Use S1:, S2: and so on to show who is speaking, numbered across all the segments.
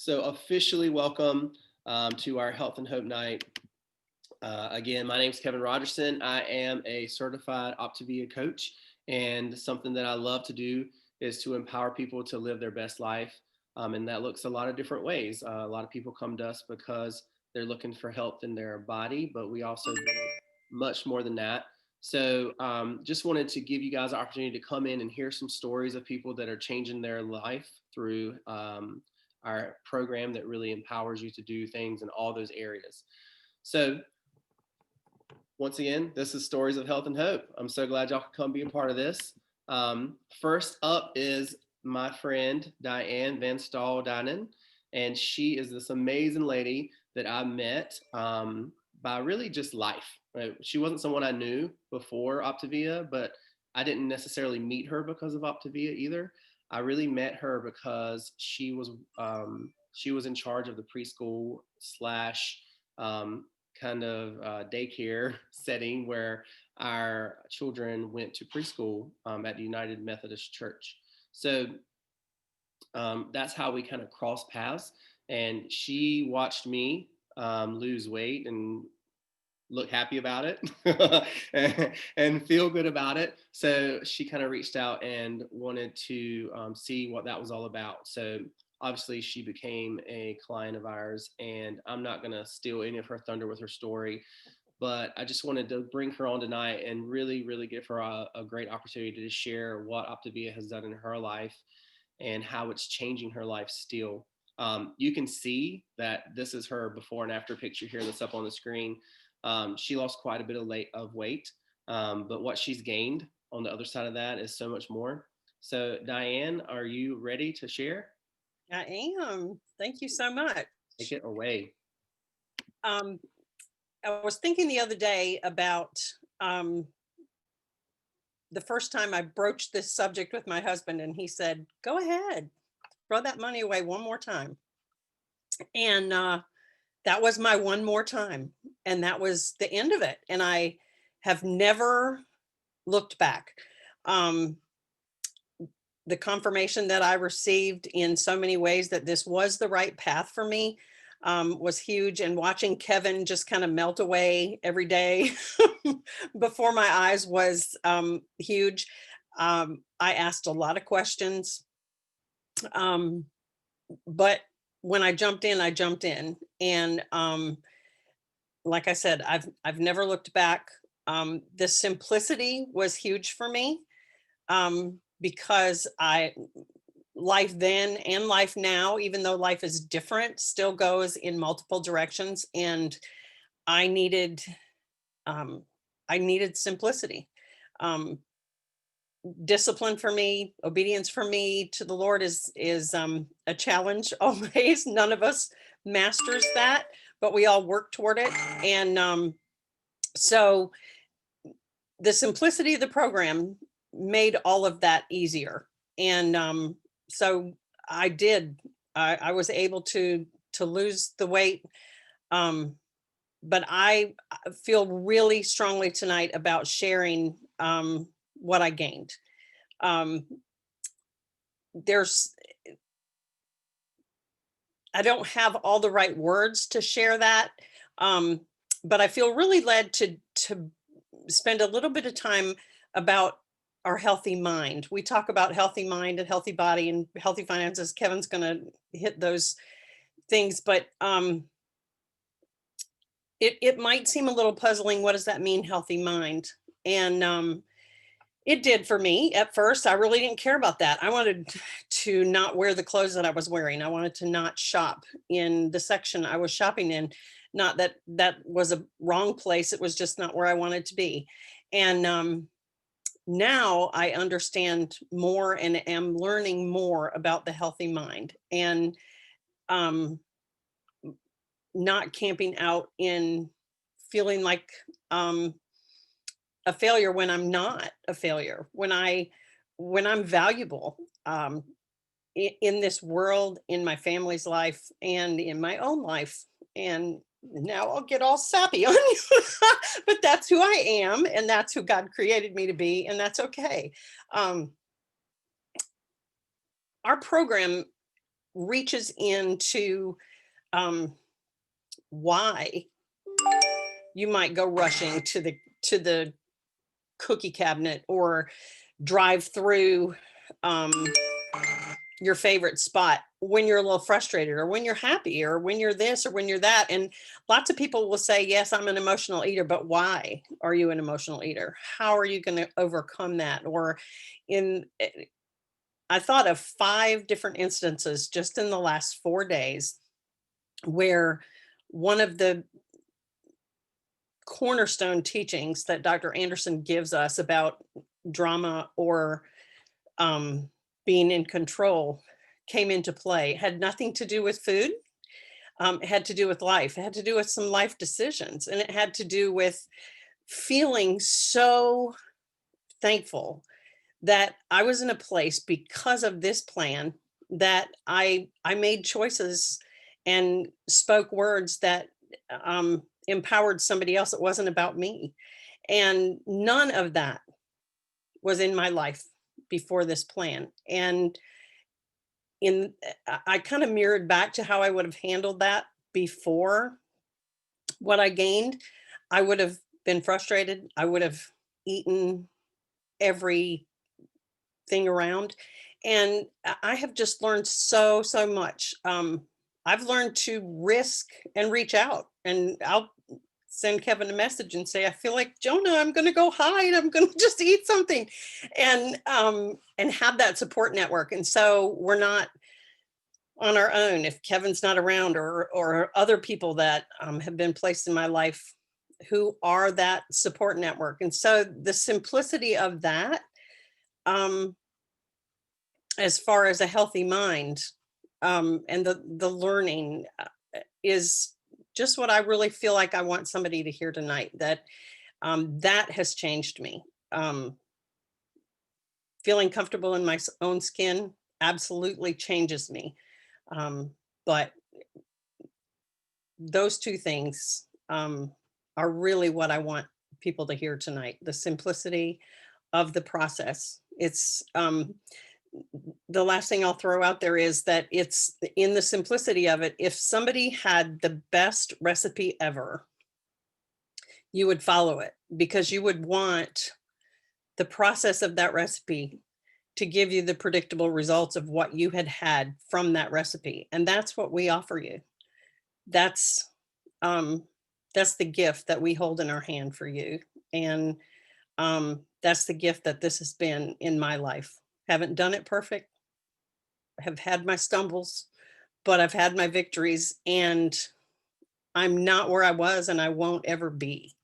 S1: So officially welcome to our Health and Hope Night. Again, my name is Kevin Rogerson. I am a certified Optavia coach, and something that I love to do is to empower people to live their best life. And that looks a lot of different ways. A lot of people come to us because they're looking for health in their body, but we also do much more than that. So just wanted to give you guys an opportunity to come in and hear some stories of people that are changing their life through our program that really empowers you to do things in all those areas. So once again, this is Stories of Health and Hope. I'm so glad y'all could come be a part of this. First up is my friend, Diane Van Staalduinen, and she is this amazing lady that I met by really just life. Right? She wasn't someone I knew before Optavia, but I didn't necessarily meet her because of Optavia either. I really met her because she was in charge of the preschool slash kind of daycare setting where our children went to preschool at the United Methodist Church. So that's how we kind of crossed paths. And she watched me lose weight and look happy about it and feel good about it. So she kind of reached out and wanted to see what that was all about. So obviously she became a client of ours, and I'm not going to steal any of her thunder with her story, but I just wanted to bring her on tonight and really, really give her a great opportunity to share what Optavia has done in her life and how it's changing her life still. You can see that this is her before and after picture here that's up on the screen. She lost quite a bit of weight, but what she's gained on the other side of that is so much more. So Diane, are you ready to share?
S2: I am. Thank you so much.
S1: Take it away.
S2: I was thinking the other day about the first time I broached this subject with my husband, and he said, "Go ahead, throw that money away one more time." And that was my one more time. And that was the end of it. And I have never looked back. The confirmation that I received in so many ways that this was the right path for me was huge. And watching Kevin just kind of melt away every day before my eyes was huge. I asked a lot of questions, but when I jumped in, I jumped in. And like I said, I've never looked back. The simplicity was huge for me. Because life then and life now, even though life is different, still goes in multiple directions. And I needed simplicity. Discipline for me, obedience for me to the Lord is a challenge always. None of us masters that, but we all work toward it. And so the simplicity of the program made all of that easier. And so I did. I was able to lose the weight. But I feel really strongly tonight about sharing what I gained. There's I don't have all the right words to share that, but I feel really led to spend a little bit of time about our healthy mind. We talk about healthy mind and healthy body and healthy finances. Kevin's going to hit those things, but it might seem a little puzzling. What does that mean, healthy mind? And it did for me at first. I really didn't care about that. I wanted to not wear the clothes that I was wearing. I wanted to not shop in the section I was shopping in. Not that that was a wrong place. It was just not where I wanted to be. And now I understand more and am learning more about the healthy mind, and not camping out in feeling like a failure when I'm not a failure, when I'm valuable in this world, in my family's life, and in my own life. And now I'll get all sappy on you, but that's who I am, and that's who God created me to be, and that's okay. Our program reaches into why you might go rushing to the cookie cabinet or drive through um, your favorite spot when you're a little frustrated or when you're happy or when you're this or when you're that. And lots of people will say, yes, I'm an emotional eater, but why are you an emotional eater? How are you going to overcome that? Or in, I thought of 5 different instances just in the last 4 days where one of the cornerstone teachings that Dr. Anderson gives us about drama or um, being in control came into play. It had nothing to do with food. It had to do with life. It had to do with some life decisions. And it had to do with feeling so thankful that I was in a place because of this plan that I made choices and spoke words that empowered somebody else. It wasn't about me. And none of that was in my life before this plan. And in I kind of mirrored back to how I would have handled that before what I gained. I would have been frustrated. I would have eaten everything around. And I have just learned so much. I've learned to risk and reach out, and I'll send Kevin a message and say, I feel like Jonah, I'm going to go hide. I'm going to just eat something and have that support network. And so we're not on our own if Kevin's not around or other people that have been placed in my life who are that support network. And so the simplicity of that, as far as a healthy mind and the learning is just what I really feel like I want somebody to hear tonight, that that has changed me. Feeling comfortable in my own skin absolutely changes me. But those 2 things are really what I want people to hear tonight. The simplicity of the process. It's the last thing I'll throw out there is that it's in the simplicity of it. If somebody had the best recipe ever, you would follow it because you would want the process of that recipe to give you the predictable results of what you had had from that recipe. And that's what we offer you. That's um, that's the gift that we hold in our hand for you. And that's the gift that this has been in my life. Haven't done it perfect, have had my stumbles, but I've had my victories, and I'm not where I was and I won't ever be.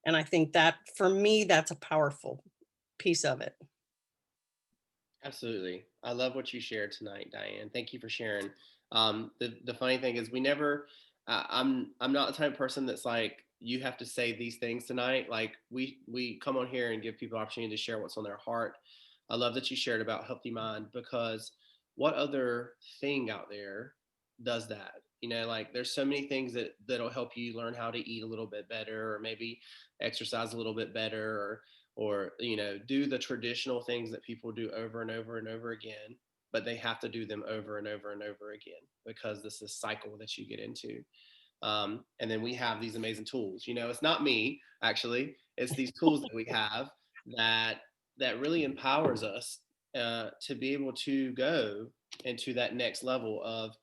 S2: And I think that for me, that's a powerful piece of it.
S1: Absolutely. I love what you shared tonight, Diane. Thank you for sharing. The funny thing is, we never. I'm not the type of person that's like, you have to say these things tonight. Like, we come on here and give people opportunity to share what's on their heart. I love that you shared about healthy mind, because what other thing out there does that? Like, there's so many things that'll help you learn how to eat a little bit better, or maybe exercise a little bit better, or do the traditional things that people do over and over and over again, but they have to do them over and over and over again because this is cycle that you get into. And then we have these amazing tools. It's not me, actually, it's these tools that we have that really empowers us to be able to go into that next level of,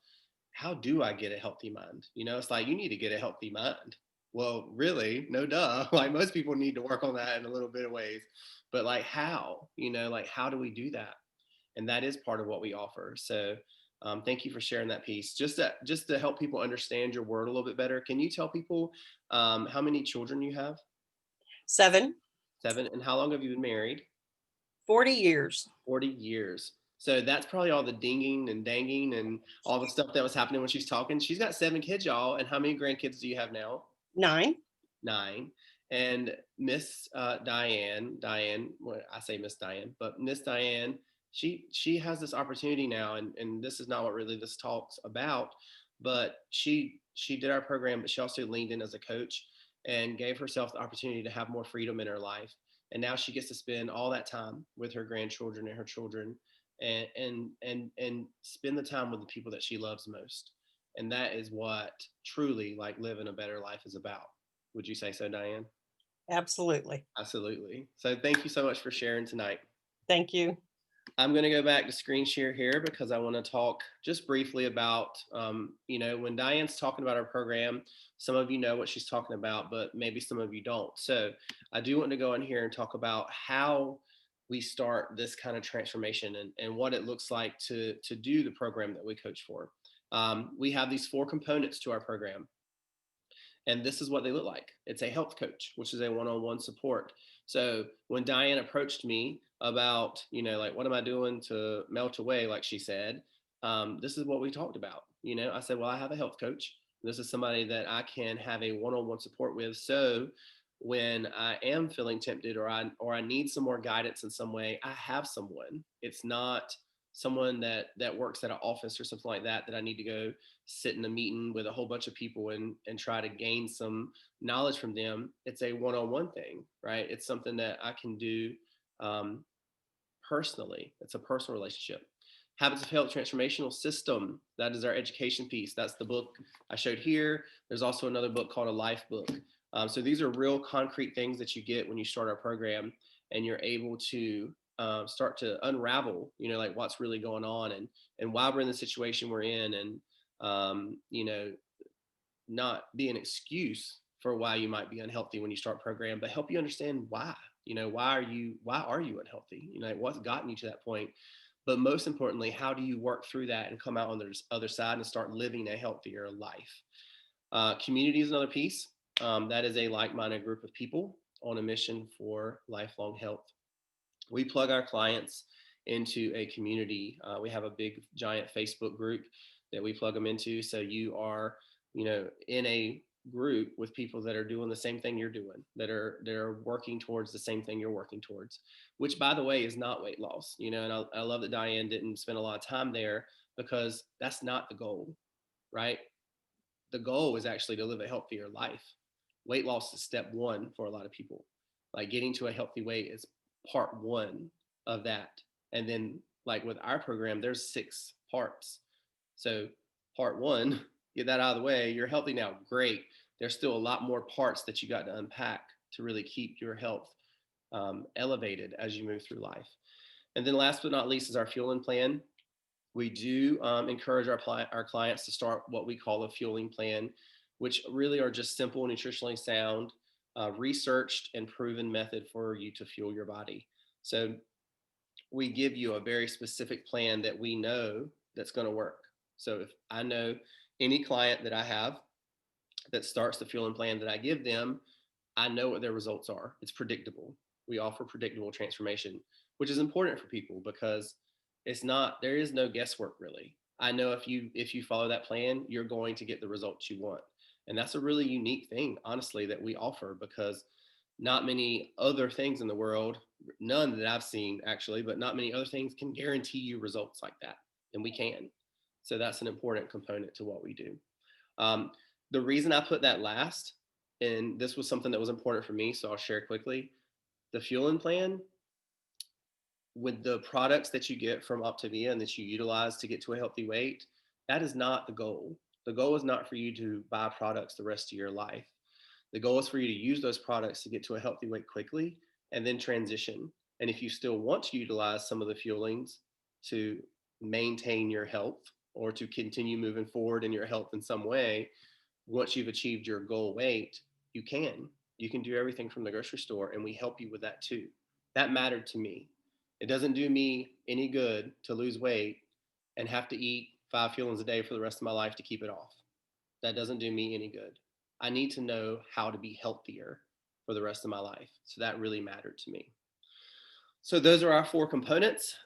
S1: how do I get a healthy mind? It's like, you need to get a healthy mind. Well, really, no duh. Like, most people need to work on that in a little bit of ways, but like, how? Like, how do we do that? And that is part of what we offer. So thank you for sharing that piece. Just to help people understand your word a little bit better, can you tell people how many children you have?
S2: 7,
S1: 7. And how long have you been married?
S2: 40 years.
S1: 40 years. So that's probably all the dinging and danging and all the stuff that was happening when she's talking. She's got 7 kids, y'all. And how many grandkids do you have now?
S2: 9.
S1: 9. And Miss Diane, well, I say Miss Diane, but Miss Diane, she has this opportunity now, and this is not what really this talks about, but she did our program, but she also leaned in as a coach and gave herself the opportunity to have more freedom in her life. And now she gets to spend all that time with her grandchildren and her children. and spend the time with the people that she loves most. And that is what truly like living a better life is about. Would you say so, Diane?
S2: Absolutely.
S1: Absolutely. So thank you so much for sharing tonight.
S2: Thank you.
S1: I'm going to go back to screen share here because I want to talk just briefly about, when Diane's talking about our program, some of you know what she's talking about, but maybe some of you don't. So I do want to go in here and talk about how we start this kind of transformation and what it looks like to do the program that we coach for. We have these 4 components to our program. And this is what they look like. It's a health coach, which is a one-on-one support. So when Diane approached me about, like, what am I doing to melt away, like she said, this is what we talked about. I said, well, I have a health coach. This is somebody that I can have a one-on-one support with. So when I am feeling tempted or I need some more guidance in some way, I have someone. It's not someone that works at an office or something like that I need to go sit in a meeting with a whole bunch of people and try to gain some knowledge from them. It's a one-on-one thing, right? It's something that I can do personally. It's a personal relationship. Habits of Health Transformational System, that is our education piece. That's the book I showed here. There's also another book called A Life Book. So these are real concrete things that you get when you start our program, and you're able to start to unravel, like what's really going on and why we're in the situation we're in, and not be an excuse for why you might be unhealthy when you start program, but help you understand why. Why are you unhealthy? What's gotten you to that point? But most importantly, how do you work through that and come out on the other side and start living a healthier life? Community is another piece. That is a like-minded group of people on a mission for lifelong health. We plug our clients into a community. We have a big, giant Facebook group that we plug them into. So you are, in a group with people that are doing the same thing you're doing, that are working towards the same thing you're working towards, which, by the way, is not weight loss. And I love that Diane didn't spend a lot of time there, because that's not the goal, right? The goal is actually to live a healthier life. Weight loss is step 1 for a lot of people. Like, getting to a healthy weight is part 1 of that. And then, like with our program, there's 6 parts. So part 1, get that out of the way. You're healthy now. Great. There's still a lot more parts that you got to unpack to really keep your health elevated as you move through life. And then last but not least is our fueling plan. We do encourage our clients to start what we call a fueling plan, which really are just simple, nutritionally sound, researched and proven method for you to fuel your body. So we give you a very specific plan that we know that's going to work. So if I know any client that I have that starts the fueling plan that I give them, I know what their results are. It's predictable. We offer predictable transformation, which is important for people because there is no guesswork really. I know if you follow that plan, you're going to get the results you want. And that's a really unique thing, honestly, that we offer, because not many other things in the world, none that I've seen actually, but not many other things can guarantee you results like that. And we can. So that's an important component to what we do. The reason I put that last, and this was something that was important for me, so I'll share quickly. The fueling plan, with the products that you get from Optavia and that you utilize to get to a healthy weight, that is not the goal. The goal is not for you to buy products the rest of your life. The goal is for you to use those products to get to a healthy weight quickly and then transition. And if you still want to utilize some of the fuelings to maintain your health or to continue moving forward in your health in some way, once you've achieved your goal weight, you can. You can do everything from the grocery store, and we help you with that too. That mattered to me. It doesn't do me any good to lose weight and have to eat 5 fuelings a day for the rest of my life to keep it off. That doesn't do me any good. I need to know how to be healthier for the rest of my life. So that really mattered to me. So those are our 4 components.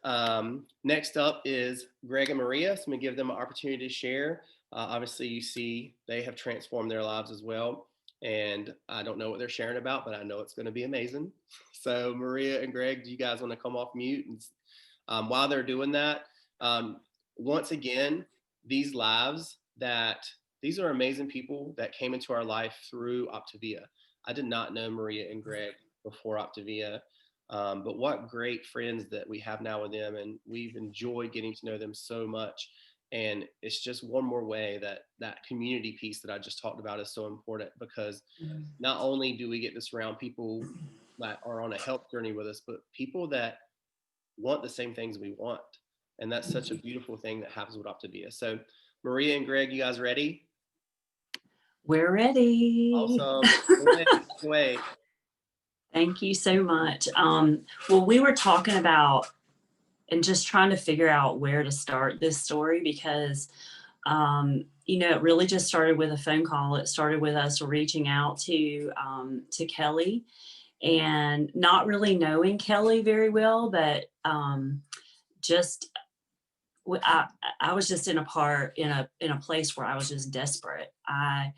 S1: Next up is Gregg and Maria. So I'm going to give them an opportunity to share. Obviously, you see they have transformed their lives as well. And I don't know what they're sharing about, but I know it's going to be amazing. So Maria and Gregg, do you guys want to come off mute? And while they're doing that, once again, these are amazing people that came into our life through Optavia. I did not know Maria and Gregg before Optavia. But what great friends that we have now with them, and we've enjoyed getting to know them so much. And it's just one more way that that community piece that I just talked about is so important, because not only do we get to surround people that are on a health journey with us, but people that want the same things we want. And that's such a beautiful thing that happens with Optavia. So Maria and Greg, you guys ready?
S3: We're ready.
S1: Awesome. Wait.
S3: Thank you so much. Well, we were talking about and just trying to figure out where to start this story, because it really just started with a phone call. It started with us reaching out to Kelly, and not really knowing Kelly very well, but just I was just in a place where I was just desperate. I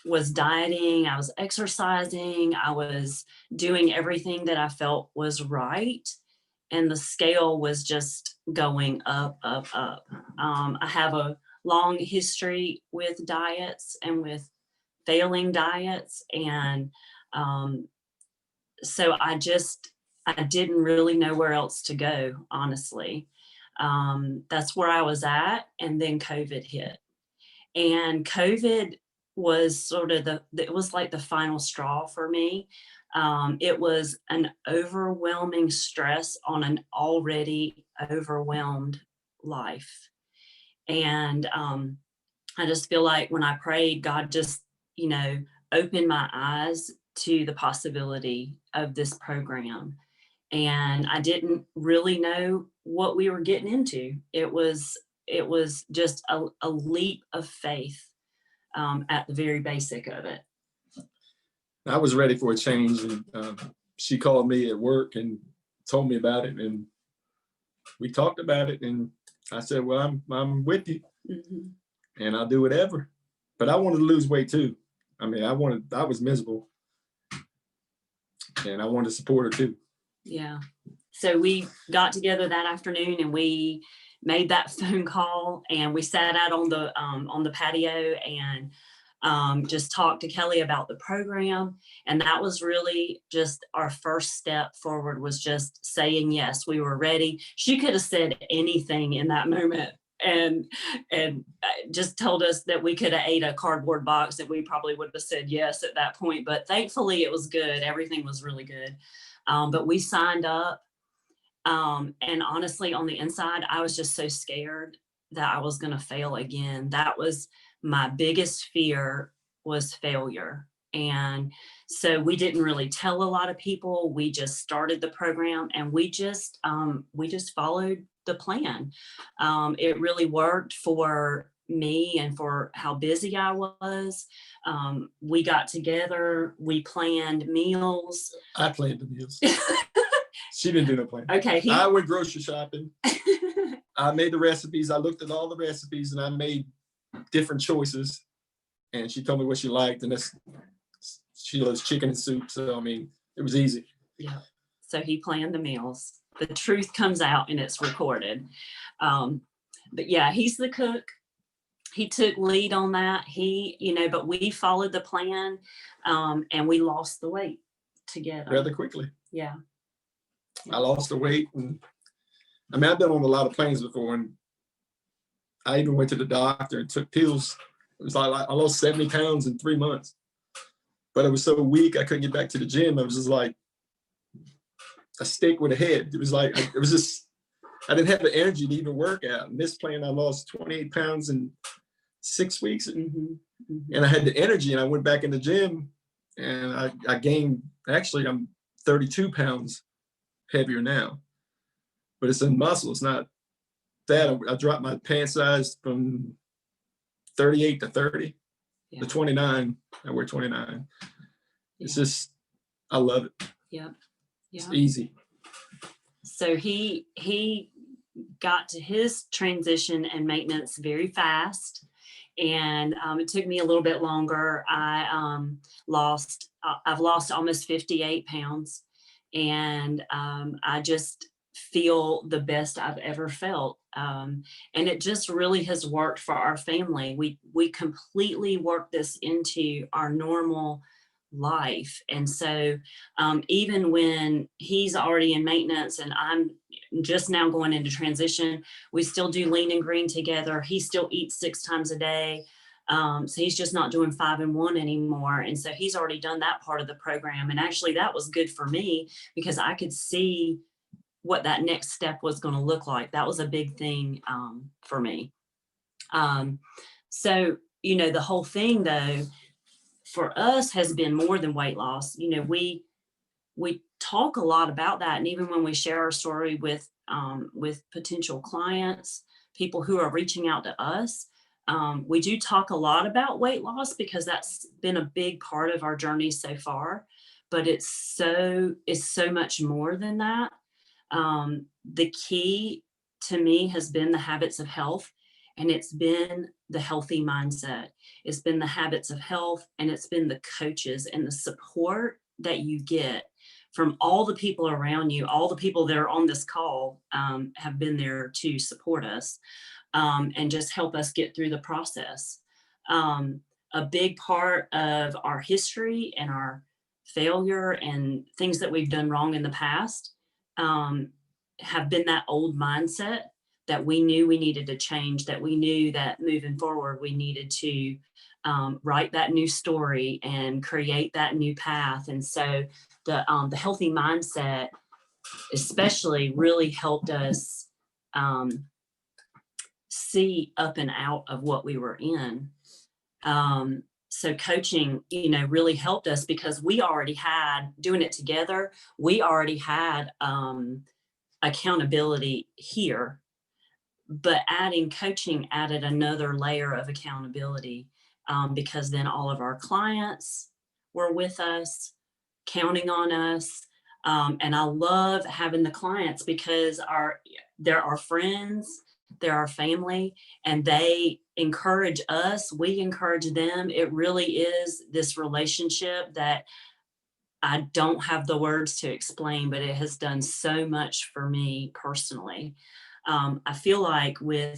S3: was dieting, I was exercising, I was doing everything that I felt was right. And the scale was just going up, up, up. I have a long history with diets and with failing diets. And so I didn't really know where else to go, honestly. That's where I was at. And then COVID hit. And COVID was sort of it was like the final straw for me. It was an overwhelming stress on an already overwhelmed life. And I just feel like when I prayed, God just, opened my eyes to the possibility of this program. And I didn't really know what we were getting into. It was just a leap of faith at the very basic of it.
S4: I was ready for a change, and she called me at work and told me about it, and we talked about it, and I said, well, I'm with you, and I'll do whatever. But I wanted to lose weight too. I mean, I was miserable, and I wanted to support her too.
S3: Yeah. So we got together that afternoon and we made that phone call, and we sat out on the patio and just talked to Kelly about the program. And that was really just our first step forward, was just saying yes. We were ready. She could have said anything in that moment and just told us that we could have ate a cardboard box, that we probably would have said yes at that point. But thankfully it was good. Everything was really good. But we signed up. And honestly, on the inside, I was just so scared that I was going to fail again. That was my biggest fear, was failure. And so we didn't really tell a lot of people. We just started the program, and we just followed the plan. It really worked for me and for how busy I was. We got together, we planned meals.
S4: I planned the meals. She didn't do no plan.
S3: Okay.
S4: I went grocery shopping. I made the recipes. I looked at all the recipes and I made different choices. And she told me what she liked. And she loves chicken and soup. So, I mean, it was easy.
S3: Yeah. So he planned the meals. The truth comes out and it's recorded. But yeah, he's the cook. He took lead on that. But we followed the plan, and we lost the weight together.
S4: Rather quickly.
S3: Yeah.
S4: I lost the weight. And I mean, I've been on a lot of planes before, and I even went to the doctor and took pills. It was like I lost 70 pounds in 3 months. But I was so weak, I couldn't get back to the gym. I was just like a stick with a head. It was like, I didn't have the energy to even work out. And this plane, I lost 28 pounds in 6 weeks. And I had the energy, and I went back in the gym, and I gained, actually, I'm 32 pounds heavier now, but it's in muscle. It's not that. I dropped my pant size from 38 to 30 to 29. I wear 29. It's just, I love it.
S3: Yeah.
S4: It's easy.
S3: So he got to his transition and maintenance very fast. And it took me a little bit longer. I've lost almost 58 pounds. And I just feel the best I've ever felt. And it just really has worked for our family. We completely worked this into our normal life. And so even when he's already in maintenance and I'm just now going into transition, we still do lean and green together. He still eats 6 times a day. So he's just not doing 5 and 1 anymore. And so he's already done that part of the program. And actually that was good for me because I could see what that next step was going to look like. That was a big thing for me. So, you know, the whole thing though, for us has been more than weight loss. You know, we talk a lot about that. And even when we share our story with potential clients, people who are reaching out to us, we do talk a lot about weight loss because that's been a big part of our journey so far, but it's so much more than that. The key to me has been the habits of health, and it's been the healthy mindset. It's been the habits of health, and it's been the coaches and the support that you get from all the people around you. All the people that are on this call have been there to support us and just help us get through the process. A big part of our history and our failure and things that we've done wrong in the past have been that old mindset that we knew we needed to change, that we knew that moving forward, we needed to write that new story and create that new path. And so the healthy mindset especially really helped us see up and out of what we were in. So coaching, you know, really helped us because we already had, doing it together, we already had accountability here, but adding coaching added another layer of accountability because then all of our clients were with us, counting on us. And I love having the clients because they're our friends, they're our family, and they encourage us, we encourage them. It really is this relationship that I don't have the words to explain, but it has done so much for me personally. I feel like when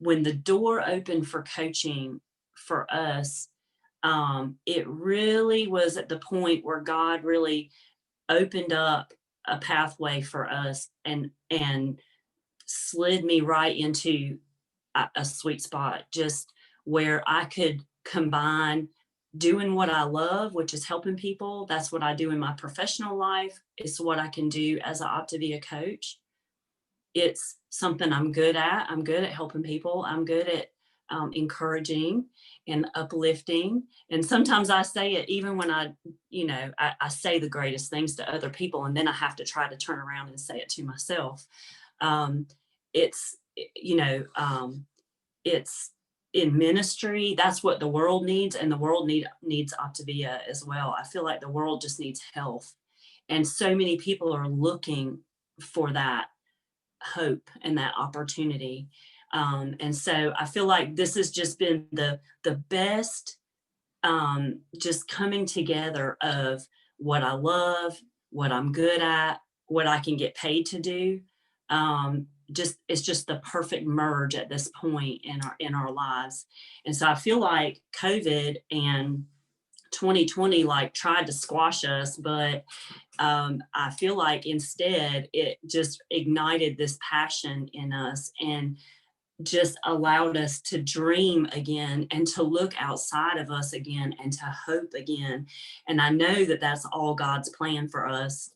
S3: the door opened for coaching for us, it really was at the point where God really opened up a pathway for us and slid me right into a sweet spot, just where I could combine doing what I love, which is helping people. That's what I do in my professional life. It's what I can do as an Optavia coach. It's something I'm good at. I'm good at helping people. I'm good at encouraging and uplifting. And sometimes I say it even when I say the greatest things to other people, and then I have to try to turn around and say it to myself. It's in ministry. That's what the world needs. And the world needs Optavia as well. I feel like the world just needs health. And so many people are looking for that hope and that opportunity. And so I feel like this has just been the best just coming together of what I love, what I'm good at, what I can get paid to do. It's just the perfect merge at this point in our lives. And so I feel like COVID and 2020 like tried to squash us, but I feel like instead it just ignited this passion in us and just allowed us to dream again and to look outside of us again and to hope again. And I know that that's all God's plan for us.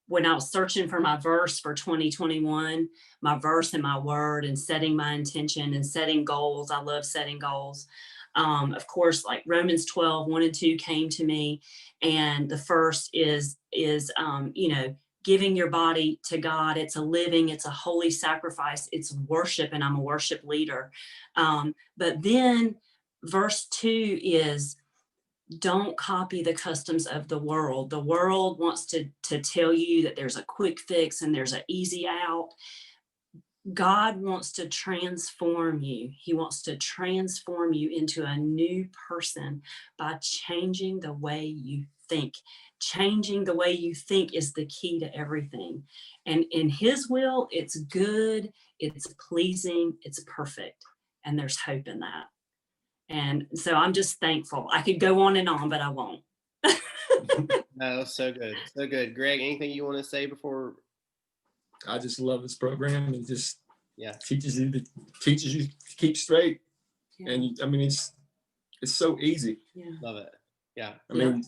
S3: When I was searching for my verse for 2021, my verse and my word and setting my intention and setting goals, I love setting goals. Of course, like Romans 12, 1 and 2 came to me. And the first is giving your body to God. It's a holy sacrifice. It's worship, and I'm a worship leader. But then verse 2 is, don't copy the customs of the world. The world wants to tell you that there's a quick fix and there's an easy out. God wants to transform you. He wants to transform you into a new person by changing the way you think. Changing the way you think is the key to everything. And in His will, it's good, it's pleasing, it's perfect. And there's hope in that. And so I'm just thankful. I could go on and on, but I won't.
S1: No, so good. So good. Gregg, anything you want to say before?
S4: I just love this program. It just
S1: Yeah.
S4: teaches you to keep straight.
S3: Yeah.
S4: And I mean, it's so easy.
S3: Yeah.
S1: Love it. Yeah.
S4: I mean,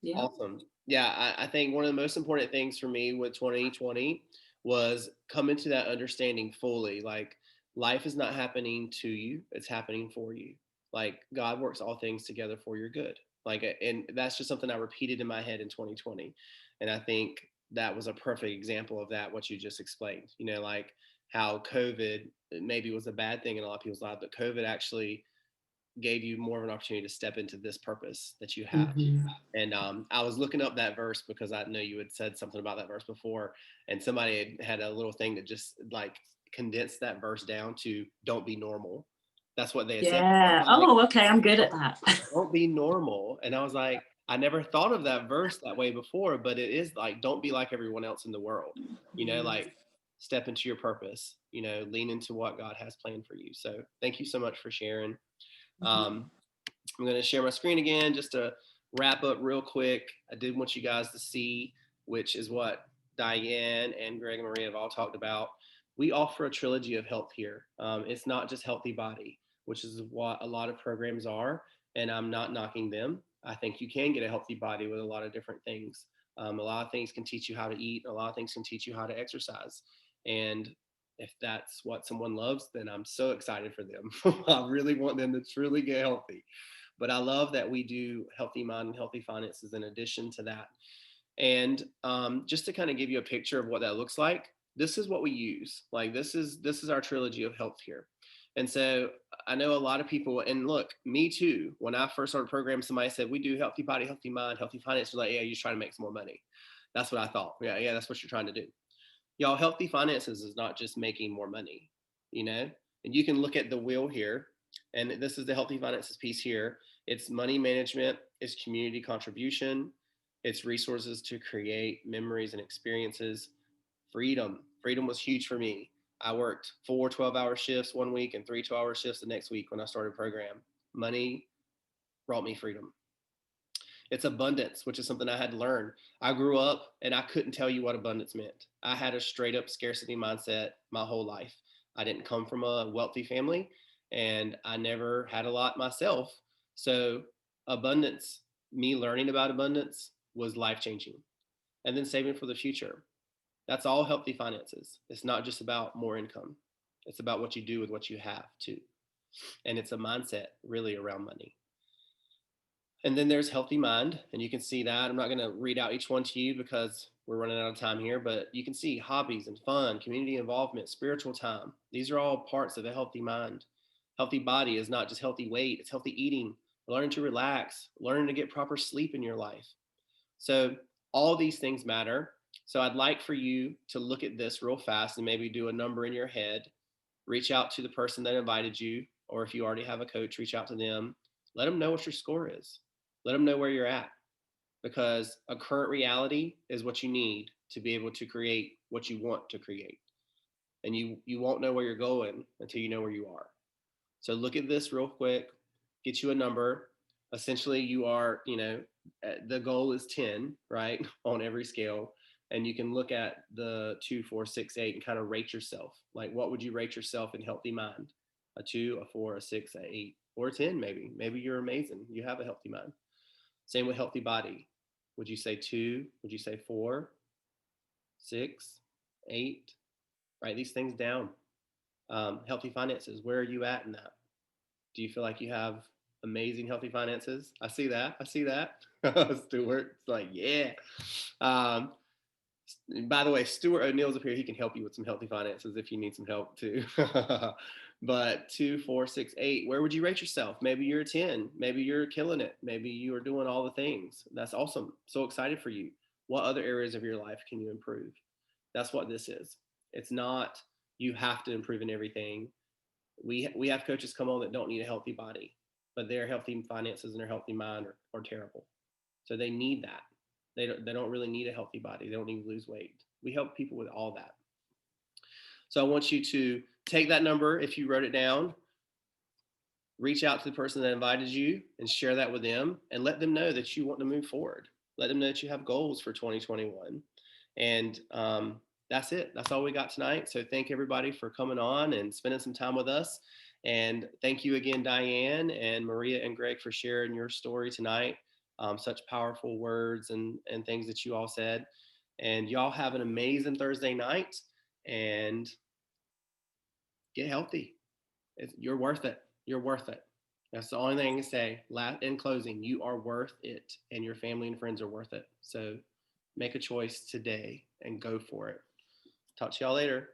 S3: Yeah.
S1: Awesome. Yeah. I think one of the most important things for me with 2020 was coming to that understanding fully. Like, life is not happening to you, it's happening for you. Like, God works all things together for your good. Like, and that's just something I repeated in my head in 2020. And I think that was a perfect example of that, what you just explained, like how COVID maybe was a bad thing in a lot of people's lives, but COVID actually gave you more of an opportunity to step into this purpose that you have.
S3: Mhm.
S1: And I was looking up that verse because I know you had said something about that verse before, and somebody had a little thing that just like condensed that verse down to "don't be normal." That's what they had said.
S3: Yeah.
S1: Like,
S3: Oh, okay. I'm good at that.
S1: don't be normal. And I was like, I never thought of that verse that way before, but it is like, don't be like everyone else in the world. Like, step into your purpose. Lean into what God has planned for you. So thank you so much for sharing. I'm going to share my screen again just to wrap up real quick. I did want you guys to see, which is what Diane and Gregg and Maria have all talked about. We offer a trilogy of health here. It's not just Healthy Body, which is what a lot of programs are, and I'm not knocking them. I think you can get a healthy body with a lot of different things. A lot of things can teach you how to eat. A lot of things can teach you how to exercise. And if that's what someone loves, then I'm so excited for them. I really want them to truly get healthy. But I love that we do Healthy Mind and Healthy Finances in addition to that. And just to kind of give you a picture of what that looks like, this is what we use. Like, this is our trilogy of health here. And so I know a lot of people, and look, me too, when I first started programming, somebody said, we do Healthy Body, Healthy Mind, Healthy Finances. Like, yeah, you're just trying to make some more money. That's what I thought. Yeah, that's what you're trying to do. Y'all, Healthy Finances is not just making more money, and you can look at the wheel here, and this is the Healthy Finances piece here. It's money management, it's community contribution, it's resources to create memories and experiences. Freedom was huge for me. I worked 4 12-hour shifts one week and 3 12-hour shifts the next week when I started program. Money brought me freedom. It's abundance, which is something I had to learn. I grew up and I couldn't tell you what abundance meant. I had a straight up scarcity mindset my whole life. I didn't come from a wealthy family and I never had a lot myself. So abundance, me learning about abundance was life changing. And then saving for the future. That's all Healthy Finances. It's not just about more income. It's about what you do with what you have too. And it's a mindset really around money. And then there's Healthy Mind, and you can see that. I'm not going to read out each one to you because we're running out of time here, but you can see hobbies and fun, community involvement, spiritual time. These are all parts of a healthy mind. Healthy body is not just healthy weight, it's healthy eating, learning to relax, learning to get proper sleep in your life. So all these things matter. So I'd like for you to look at this real fast and maybe do a number in your head. Reach out to the person that invited you, or if you already have a coach, reach out to them. Let them know what your score is. Let them know where you're at, because a current reality is what you need to be able to create what you want to create. And you won't know where you're going until you know where you are. So look at this real quick, get you a number. Essentially, you are, the goal is 10, right, on every scale. And you can look at the 2, 4, 6, 8 and kind of rate yourself. Like, what would you rate yourself in Healthy Mind? A 2, a 4, a 6, a 8, or a 10 maybe. Maybe you're amazing. You have a healthy mind. Same with Healthy Body. Would you say 2? Would you say 4, 6, 8? Write these things down. Healthy Finances. Where are you at in that? Do you feel like you have amazing healthy finances? I see that. Stuart, it's like, yeah. By the way, Stuart O'Neill's up here. He can help you with some healthy finances if you need some help too. But 2, 4, 6, 8, where would you rate yourself? Maybe you're a 10. Maybe you're killing it. Maybe you are doing all the things. That's awesome. So excited for you. What other areas of your life can you improve? That's what this is. It's not you have to improve in everything. We have coaches come on that don't need a healthy body, but their healthy finances and their healthy mind are terrible. So they need that. They don't really need a healthy body. They don't need to lose weight. We help people with all that. So I want you to take that number, if you wrote it down, reach out to the person that invited you and share that with them and let them know that you want to move forward. Let them know that you have goals for 2021. And that's it. That's all we got tonight. So thank everybody for coming on and spending some time with us. And thank you again, Diane and Maria and Gregg, for sharing your story tonight. Such powerful words and things that you all said. And y'all have an amazing Thursday night and get healthy. You're worth it. You're worth it. That's the only thing I can say. In closing, you are worth it, and your family and friends are worth it. So make a choice today and go for it. Talk to y'all later.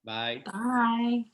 S1: Bye.
S3: Bye.